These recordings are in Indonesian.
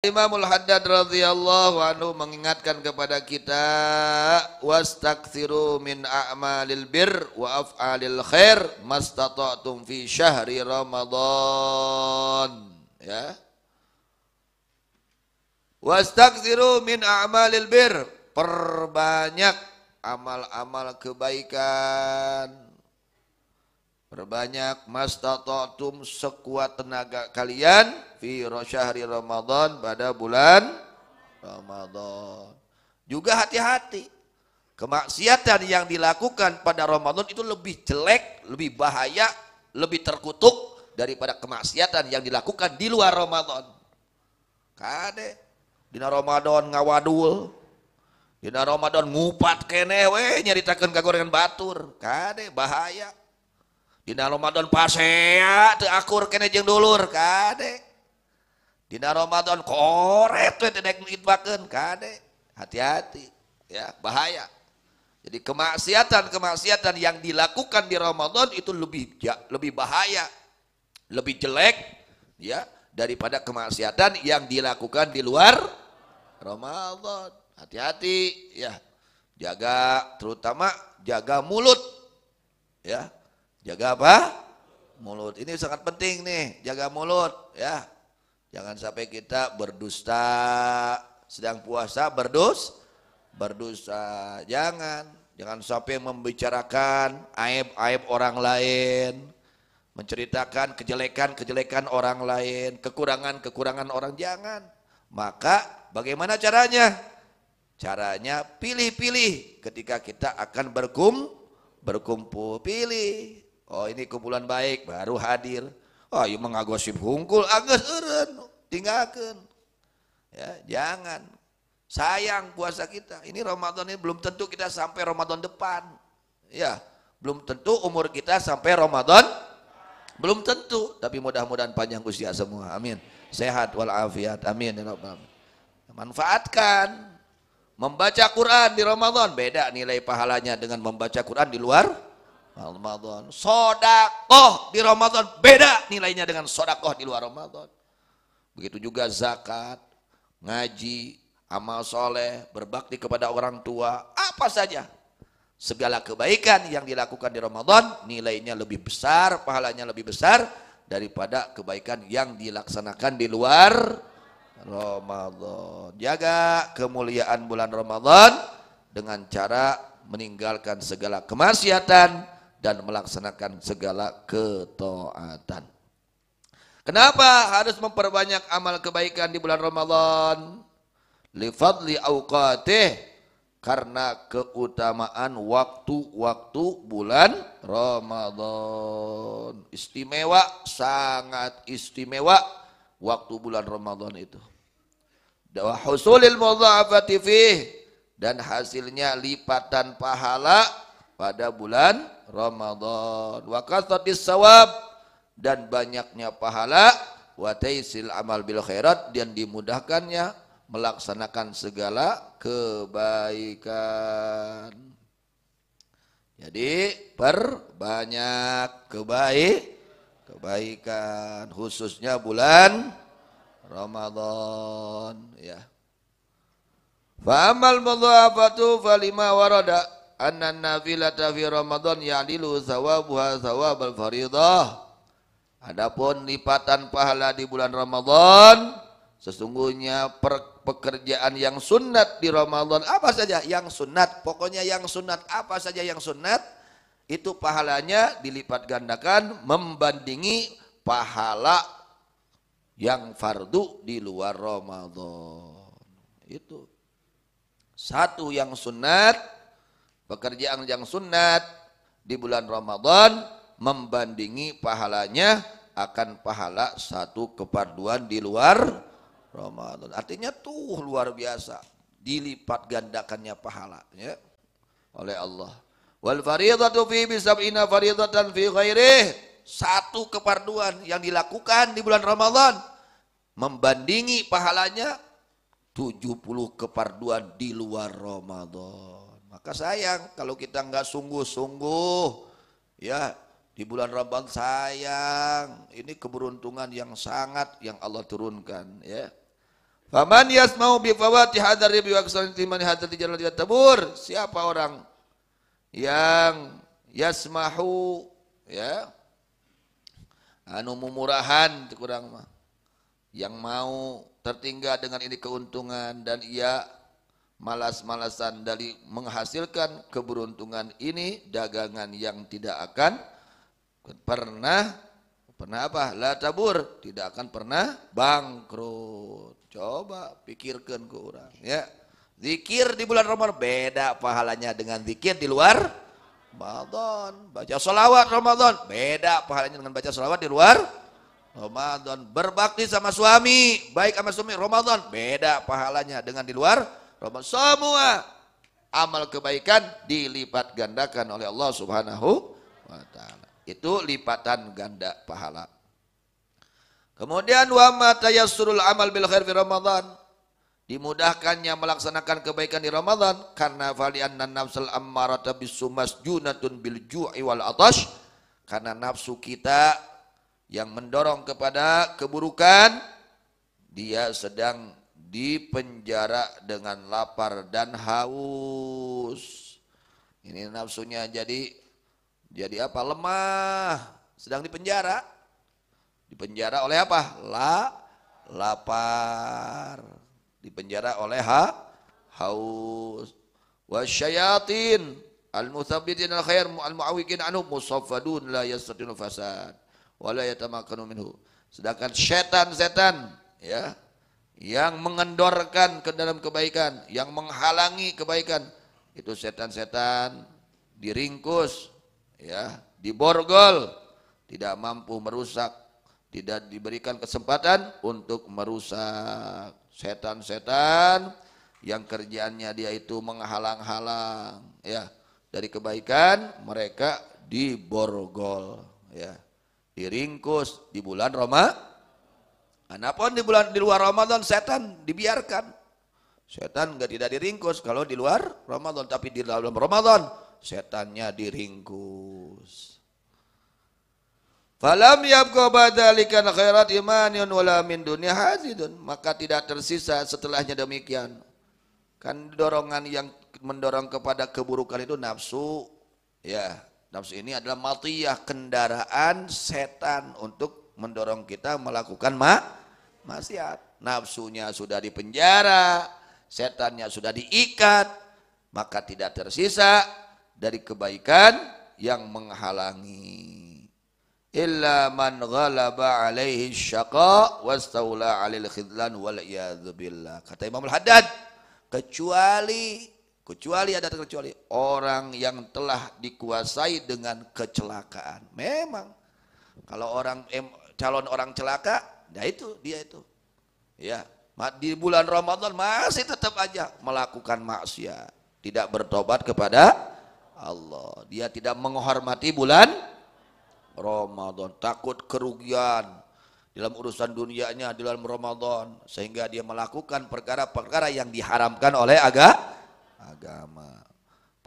Imamul Haddad radhiyallahu anhu mengingatkan kepada kita, wastakthiru min a'malil bir wa af'alil khair mastata'tum fi syahri Ramadan. Ya. Wastakthiru min a'malil bir, perbanyak amal-amal kebaikan. Perbanyak mastata'tum, sekuat tenaga kalian fi syahri Ramadan, pada bulan Ramadan. Juga hati-hati. Kemaksiatan yang dilakukan pada Ramadan itu lebih jelek, lebih bahaya, lebih terkutuk daripada kemaksiatan yang dilakukan di luar Ramadan. Kade dina Ramadan ngawadul, dina Ramadan ngupat keneh we nyaritakeun kagorengan batur. Kade bahaya. Dina Ramadan pasea teu akur kene jeung dulur, kade. Dina Ramadan koret we teu daek ngitbakeun, kade. Hati-hati ya, bahaya. Jadi kemaksiatan yang dilakukan di Ramadan itu lebih bahaya, lebih jelek ya daripada kemaksiatan yang dilakukan di luar Ramadan. Hati-hati ya. Jaga, terutama jaga mulut ya. Jaga apa? Mulut. Ini sangat penting nih, jaga mulut ya. Jangan sampai kita berdusta, sedang puasa berdusta. Jangan sampai membicarakan aib-aib orang lain, menceritakan kejelekan-kejelekan orang lain, kekurangan-kekurangan orang, jangan. Maka bagaimana caranya? Caranya pilih-pilih ketika kita akan berkumpul, pilih. Oh ini kumpulan baik, baru hadir. Oh ieu mangagosip hungkul, anggeus eureun, tinggalkeun. Ya, jangan. Sayang puasa kita. Ini Ramadan ini belum tentu kita sampai Ramadan depan. Ya, belum tentu umur kita sampai Ramadan. Belum tentu, tapi mudah-mudahan panjang usia semua. Amin. Sehat walafiat. Amin ya rabbal alamin. Manfaatkan. Membaca Quran di Ramadan beda nilai pahalanya dengan membaca Quran di luar Ramadan. Sodakoh di Ramadan beda nilainya dengan sodakoh di luar Ramadan. Begitu juga zakat, ngaji, amal soleh, berbakti kepada orang tua, apa saja. Segala kebaikan yang dilakukan di Ramadan nilainya lebih besar, pahalanya lebih besar daripada kebaikan yang dilaksanakan di luar Ramadan. Jaga kemuliaan bulan Ramadan dengan cara meninggalkan segala kemaksiatan dan melaksanakan segala ketaatan. Kenapa harus memperbanyak amal kebaikan di bulan Ramadan? Li fadli auqatih, karena keutamaan waktu-waktu bulan Ramadan. Istimewa, sangat istimewa waktu bulan Ramadan itu. Wa husulil mudha'afati fih, dan hasilnya lipatan pahala pada bulan Ramadan. Wa kathatis sawab, dan banyaknya pahala. Wa taisil amal bil khairat, dan dimudahkannya melaksanakan segala kebaikan. Jadi perbanyak kebaikan khususnya bulan Ramadan ya. Fa amal mudhafatu falima warada anna nafilata fi Ramadan ya'dilu thawabuha thawabal faridah. Adapun lipatan pahala di bulan Ramadan, sesungguhnya pekerjaan yang sunat di Ramadan, apa saja yang sunat, pokoknya yang sunat, apa saja yang sunat, itu pahalanya dilipat gandakan membandingi pahala yang fardu di luar Ramadan. Itu satu yang sunat, pekerjaan yang sunat di bulan Ramadan membandingi pahalanya akan pahala satu keparduan di luar Ramadan. Artinya tuh luar biasa, dilipat gandakannya pahalanya oleh Allah. Wal fardhatu fi bisab'ina fardhatan fi ghairihi, satu keparduan yang dilakukan di bulan Ramadan membandingi pahalanya 70 keparduan di luar Ramadan. Maka sayang kalau kita enggak sungguh-sungguh ya di bulan Ramadan, sayang. Ini keberuntungan yang sangat yang Allah turunkan ya. Faman yasma'u bi fawati hadzal ribi wa aksal timani hadzal jalal tabur. Siapa orang yang yasmahu ya anu mumurahan kurang mah, yang mau tertinggal dengan ini keuntungan dan ia malas-malasan dari menghasilkan keberuntungan ini, dagangan yang tidak akan pernah apa? La tabur, tidak akan pernah bangkrut. Coba pikirkan ke orang ya. Zikir di bulan Ramadan beda pahalanya dengan zikir di luar Ramadan. Baca sholawat Ramadan beda pahalanya dengan baca sholawat di luar Ramadan. Berbakti sama suami, baik sama suami Ramadan beda pahalanya dengan di luar Ramadan. Semua amal kebaikan dilipat gandakan oleh Allah Subhanahu wa taala. Itu lipatan ganda pahala. Kemudian wa ma tayassurul amal bil khair fi Ramadan. Dimudahkannya melaksanakan kebaikan di Ramadan karena fali'anna nafsal ammarata bisumas junatun bil ju'i wal atash. Karena nafsu kita yang mendorong kepada keburukan, dia sedang dipenjara dengan lapar dan haus. Ini nafsunya jadi apa? Lemah, sedang dipenjara. Dipenjara oleh apa? Lapar. Dipenjara oleh haus. Wasyayatin al-muthabbitin al-khair al-mu'awikin anhu musaffadun la yastatil fasad wa la yatamakkanu minhu. Sedangkan setan-setan ya yang mengendorkan ke dalam kebaikan, yang menghalangi kebaikan, itu setan-setan diringkus ya, diborgol, tidak mampu merusak, tidak diberikan kesempatan untuk merusak. Setan-setan yang kerjaannya dia itu menghalang-halang ya dari kebaikan, mereka diborgol ya, diringkus di bulan Ramadan. Anapun di luar Ramadan setan dibiarkan. Setan tidak diringkus kalau di luar Ramadan, tapi di dalam Ramadan setannya diringkus. Falam yabqa badzalika khairat imanun wala min dunya hazidun. Maka tidak tersisa setelahnya demikian. Kan dorongan yang mendorong kepada keburukan itu nafsu. Ya, nafsu ini adalah matiyah, kendaraan setan untuk mendorong kita melakukan maksiat. Nafsunya sudah dipenjara, setannya sudah diikat, maka tidak tersisa dari kebaikan yang menghalangi. Illa man ghalaba alaihi syaqa wastaula alil khidlan wal iyadzu billah. Kata Imam Al-Haddad, kecuali orang yang telah dikuasai dengan kecelakaan. Memang kalau calon orang celaka, nah itu dia itu. Ya, di bulan Ramadan masih tetap aja melakukan maksiat, tidak bertobat kepada Allah. Dia tidak menghormati bulan Ramadan, takut kerugian dalam urusan dunianya di dalam Ramadan, sehingga dia melakukan perkara-perkara yang diharamkan oleh agama.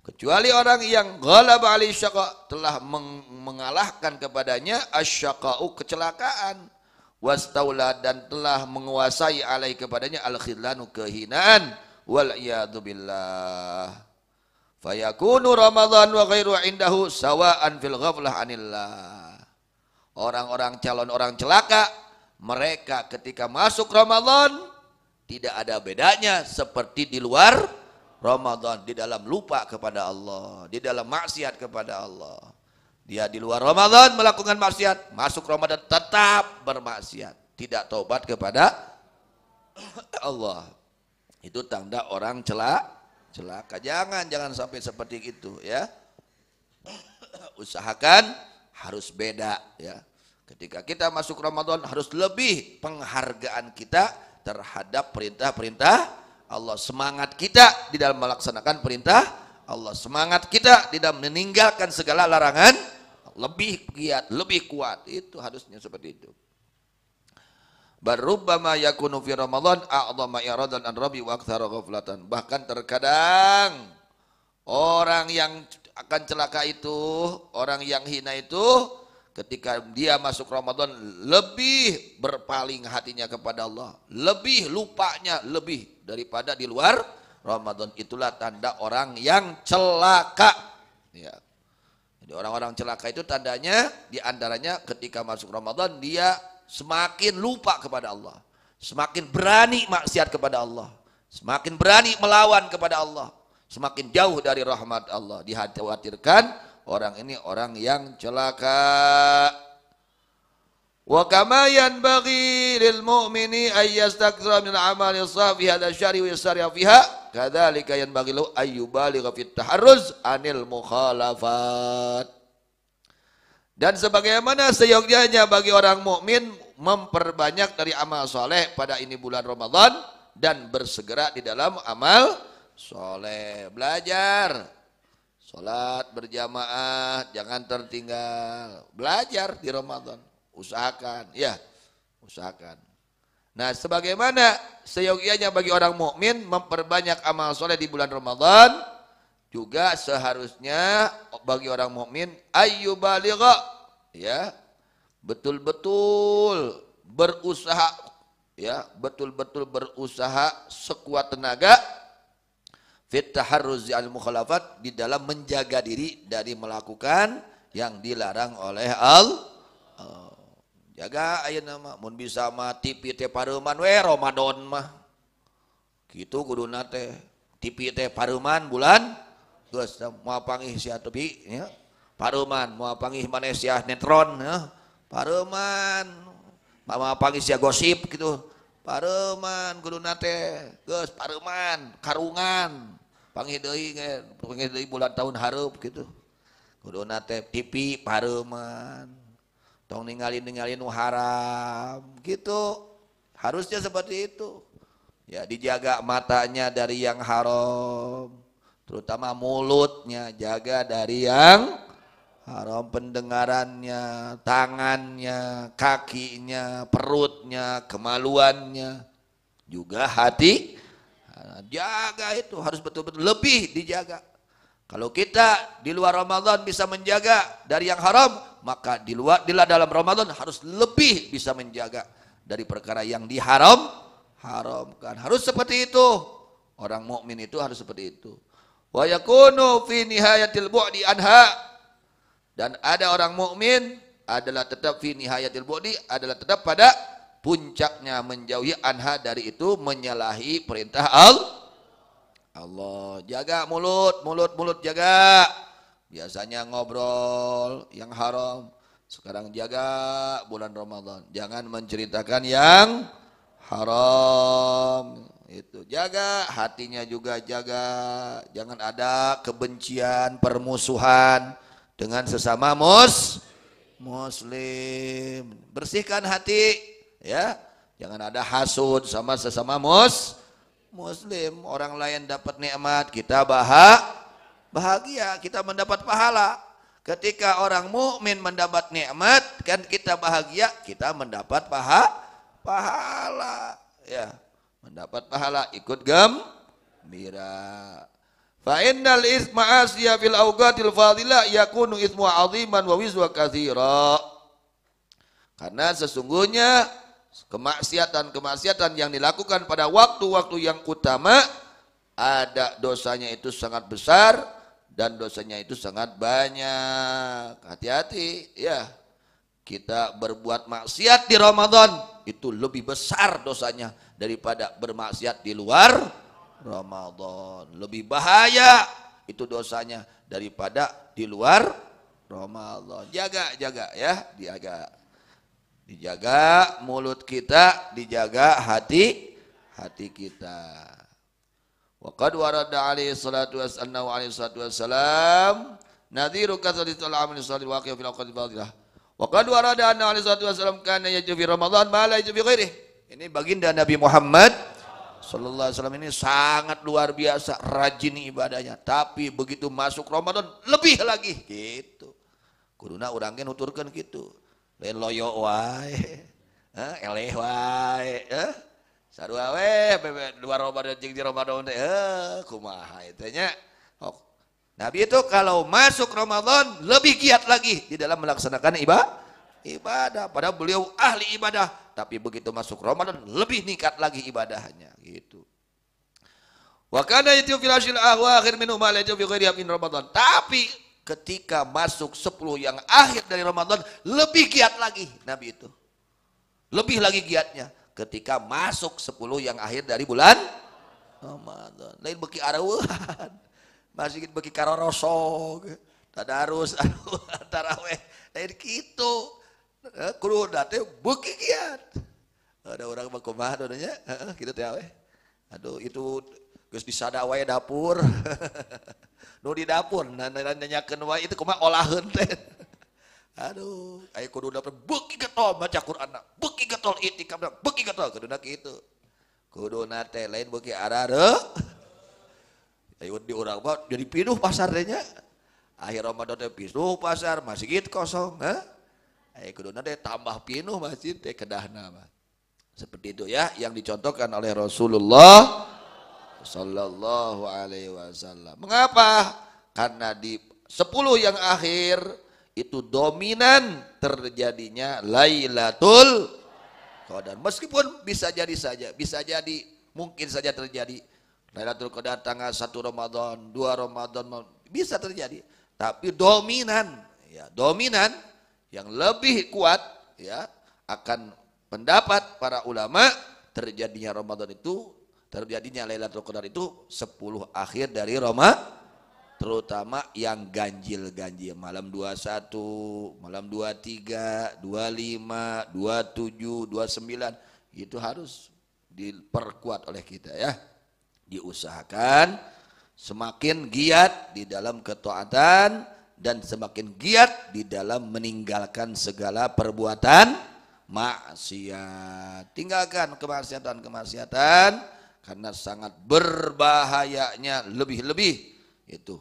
Kecuali orang yang ghalaba alaihi syaqa, telah mengalahkan kepadanya asyaqa'u, kecelakaan, wastaula, dan telah menguasai alaihi kepadanya al-khidlanu, kehinaan, wal iyadu billah. Fayakunu Ramadan wa ghairu indahu sawa'an fil ghaflah anillah. Orang-orang calon orang celaka, mereka ketika masuk Ramadan tidak ada bedanya seperti di luar Ramadan, di dalam lupa kepada Allah, di dalam maksiat kepada Allah. Dia di luar Ramadan melakukan maksiat, masuk Ramadan tetap bermaksiat, tidak taubat kepada Allah. Itu tanda orang celaka. Jangan sampai seperti itu ya. Usahakan harus beda ya. Ketika kita masuk Ramadan harus lebih penghargaan kita terhadap perintah-perintah Allah, semangat kita di dalam melaksanakan perintah Allah, semangat kita di dalam meninggalkan segala larangan lebih giat, lebih kuat. Itu harusnya seperti itu. Barubbama yakunu fi Ramadan a'dhama iradan an rabbi wa aktsara ghaflatan. Bahkan terkadang orang yang akan celaka itu, orang yang hina itu, ketika dia masuk Ramadan lebih berpaling hatinya kepada Allah, lebih lupanya lebih daripada di luar Ramadan. Itulah tanda orang yang celaka. Ya. Jadi orang-orang celaka itu tandanya diantaranya ketika masuk Ramadan dia semakin lupa kepada Allah, semakin berani maksiat kepada Allah, semakin berani melawan kepada Allah, semakin jauh dari rahmat Allah. Dikhawatirkan orang ini orang yang celaka. Wa kama yanbaghi lil mu'mini ay yastakthira min al-amali as-salih fi hadha asy-syahri wa yasri'a fiha, kadzalika yanbaghi lahu ay yubaligha fit taharruz anil mukhalafat. Dan sebagaimana seyogyanya bagi orang mukmin memperbanyak dari amal soleh pada ini bulan Ramadan dan bersegera di dalam amal soleh. Belajar sholat berjamaah, jangan tertinggal. Belajar di Ramadan, usahakan, ya, usahakan. Nah, sebagaimana seyogyanya bagi orang mukmin memperbanyak amal soleh di bulan Ramadan, juga seharusnya bagi orang mukmin ayyubaligha, ya, betul-betul berusaha, ya, betul-betul berusaha sekuat tenaga fit taharruzi al mukhalafat, di dalam menjaga diri dari melakukan yang dilarang oleh Allah. Jaga ayeuna mah mun bisa mah tipi teh pareuman we Ramadan mah. Kitu kuduna teh. Tipi teh pareuman bulan geus moal panggih sia tipi ya. Pareuman moal panggih maneh sia netron ya. Pareuman moal panggih sia gosip gitu. Pareuman kuduna teh geus pareuman karungan. Panggih deui bulan tahun hareup gitu. Kuduna teh tipi pareuman. Tong ninggalin nu haram gitu. Harusnya seperti itu. Ya, dijaga matanya dari yang haram, terutama mulutnya jaga dari yang haram, pendengarannya, tangannya, kakinya, perutnya, kemaluannya, juga hati. Jaga itu harus betul-betul lebih dijaga. Kalau kita di luar Ramadan bisa menjaga dari yang haram, maka di dalam Ramadan harus lebih bisa menjaga dari perkara yang diharamkan. Harus seperti itu. Orang mukmin itu harus seperti itu. Wa yakunu fi nihayatil bu'di anha. Dan ada orang mukmin adalah tetap fi nihayatil bu'di, adalah tetap pada puncaknya menjauhi anha dari itu, menyalahi perintah Allah. Jaga mulut jaga. Biasanya ngobrol yang haram. Sekarang jaga bulan Ramadan. Jangan menceritakan yang haram. Itu jaga, hatinya juga jaga. Jangan ada kebencian, permusuhan dengan sesama muslim. Bersihkan hati, ya. Jangan ada hasud sama sesama muslim. Orang lain dapat nikmat, kita bahagia, kita mendapat pahala. Ketika orang mukmin mendapat nikmat, kan kita bahagia, kita mendapat pahala. Ya, mendapat pahala, ikut gembira. Fa innal isma asya fil awqatil fadilah yakunu ismu aziman wa wizwa katsira. Karena sesungguhnya kemaksiatan yang dilakukan pada waktu-waktu yang utama, ada dosanya itu sangat besar dan dosanya itu sangat banyak. Hati-hati ya. Kita berbuat maksiat di Ramadan itu lebih besar dosanya daripada bermaksiat di luar Ramadan. Lebih bahaya itu dosanya daripada di luar Ramadan. Jaga ya, dijaga mulut kita, dijaga hati kita. Wa qad warada alaihi salatu wassalam nadhiru katsaratil amal salih waqi'a fil awqatil fadilah. Wa qad warada anna alaihi salatu wassalam kana yajfi fi Ramadan ma la yajfi ghairihi. Ini baginda Nabi Muhammad sallallahu alaihi wasallam ini sangat luar biasa rajin ibadahnya, tapi begitu masuk Ramadan lebih lagi gitu. Kuduna urang ge nuturkeun kitu. Lain loyo wae, eleh wae, sarua we dua Ramadan jeung di Ramadan teh, kumaha eta nya. Nabi itu kalau masuk Ramadan lebih giat lagi di dalam melaksanakan ibadah. Padahal beliau ahli ibadah, tapi begitu masuk Ramadan lebih meningkat lagi ibadahnya gitu. Wa kana yatu fil ashil akhir minhu ma la yatu fi ghairi min Ramadan. Tapi ketika masuk 10 yang akhir dari Ramadan lebih giat lagi Nabi itu. Lebih lagi giatnya ketika masuk 10 yang akhir dari bulan Ramadan. Lain beki arawuhan. Masih beki karorosog. Tadarus taraweh. Lain kitu. Kudu teh beki giat. Ada orang mah kumaha nya? Kitu teh we. Aduh itu geus disada wae dapur. Nu di dapur nanyakeun wae itu kumaha olaheun teh. Aduh, aya kudu dapet beuki getol baca Qur'anna, beuki getol itikafna, beuki getol kuduna kitu. Kuduna teh lain beuki arare. Ayo di urang mah jadi pinuh pasar teh nya. Akhir Ramadan teh pinuh pasar, masjid kosong, Ayo kuduna teh tambah pinuh masjid teh kedahna mah. Seperti itu ya yang dicontohkan oleh Rasulullah sallallahu alaihi wasallam. Mengapa? Karena di 10 yang akhir itu dominan terjadinya Lailatul Qadar. Meskipun bisa jadi mungkin saja terjadi Lailatul Qadar tanggal 1 Ramadan, 2 Ramadan bisa terjadi. Tapi dominan yang lebih kuat ya akan pendapat para ulama terjadinya Lailatul Qadar itu 10 akhir dari Ramadan. Terutama yang ganjil-ganjil malam 21, malam 23, 25, 27, 29 itu harus diperkuat oleh kita ya. Diusahakan semakin giat di dalam ketaatan dan semakin giat di dalam meninggalkan segala perbuatan maksiat. Tinggalkan kemaksiatan karena sangat berbahayanya lebih-lebih itu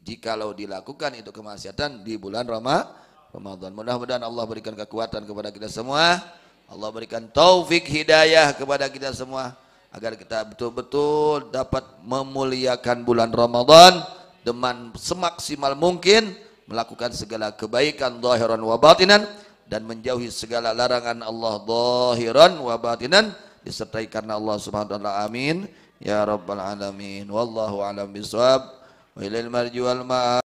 jikalau dilakukan itu kemaksiatan di bulan Ramadan. Mudah-mudahan Allah berikan kekuatan kepada kita semua. Allah berikan taufik hidayah kepada kita semua agar kita betul-betul dapat memuliakan bulan Ramadan dengan semaksimal mungkin, melakukan segala kebaikan zahiran wa batinan dan menjauhi segala larangan Allah zahiran wa batinan disertai karena Allah Subhanahu wa taala. Amin ya rabbal alamin. Wallahu a'lam bishawab. Wa ilal marji wal ma'ab.